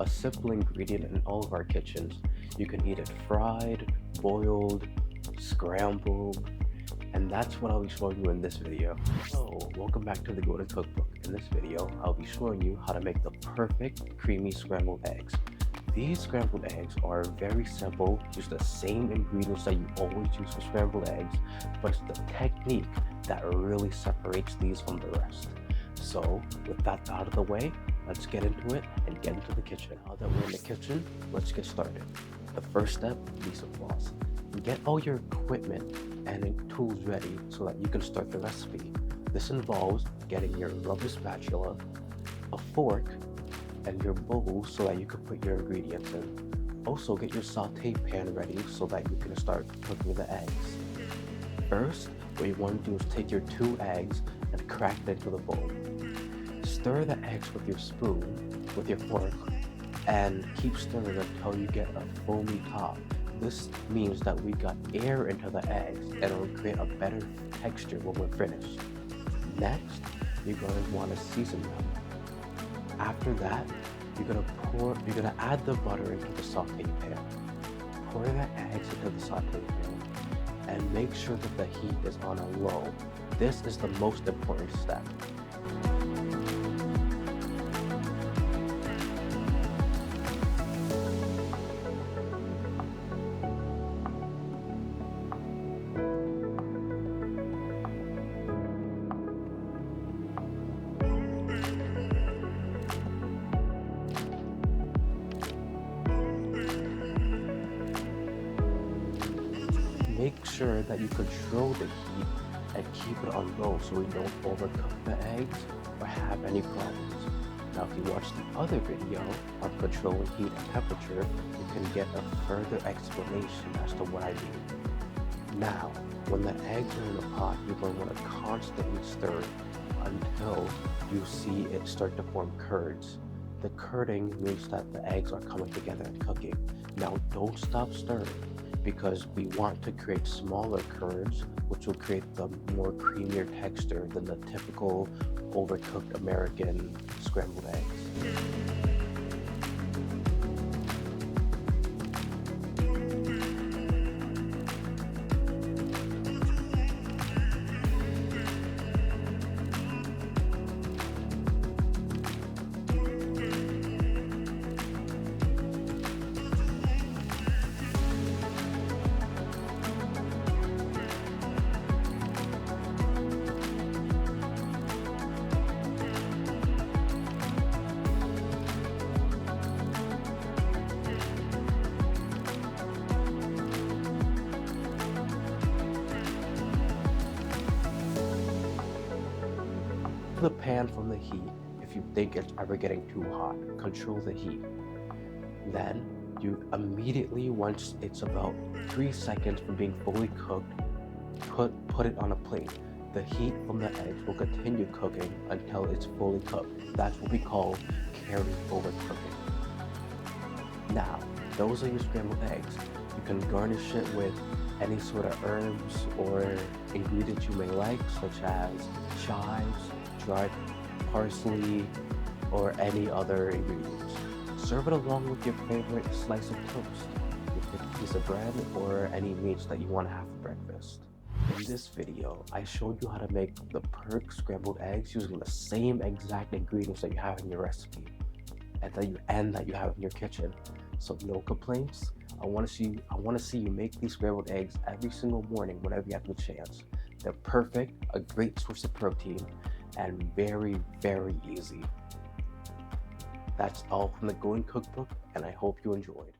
a simple ingredient in all of our kitchens. You can eat it fried, boiled, scrambled, and that's what I'll be showing you in this video. So, welcome back to the Golden Cookbook. In this video, I'll be showing you how to make the perfect creamy scrambled eggs. These scrambled eggs are very simple, use the same ingredients that you always use for scrambled eggs, but it's the technique that really separates these from the rest. So, with that out of the way, let's get into it and get into the kitchen. Now that we're in the kitchen, let's get started. The first step is some floss. Get all your equipment and tools ready so that you can start the recipe. This involves getting your rubber spatula, a fork, and your bowl so that you can put your ingredients in. Also, get your saute pan ready so that you can start cooking the eggs. First, what you want to do is take your 2 eggs and crack it into the bowl. Stir the eggs with your spoon, with your fork, and keep stirring until you get a foamy top. This means that we got air into the eggs and it will create a better texture when we're finished. Next, you're going to want to season them. After that, you're gonna add the butter into the saute pan. Pour the eggs into the saute pan and make sure that the heat is on a low. This is the most important step. Make sure that you control the heat and keep it on low so we don't overcook the eggs or have any problems. Now, if you watch the other video on controlling heat and temperature, you can get a further explanation as to what I mean. Now, when the eggs are in the pot, you're going to want to constantly stir until you see it start to form curds. The curding means that the eggs are coming together and cooking. Now, don't stop stirring, because we want to create smaller curds, which will create the more creamier texture than the typical overcooked American scrambled eggs. The pan from the heat. If you think it's ever getting too hot, control the heat. Then you immediately, once it's about 3 seconds from being fully cooked, put it on a plate. The heat from the eggs will continue cooking until it's fully cooked. That's what we call carry over cooking. Now, those are your scrambled eggs. You can garnish it with any sort of herbs or ingredients you may like, such as chives, dried parsley, or any other ingredients. Serve it along with your favorite slice of toast, your favorite piece of bread, or any meats that you want to have for breakfast. In this video, I showed you how to make the perfect scrambled eggs using the same exact ingredients that you have in your recipe and that you have in your kitchen. So no complaints. I want to see you make these scrambled eggs every single morning whenever you have the chance. They're perfect, a great source of protein, and very, very easy. That's all from the Golden Cookbook, and I hope you enjoyed.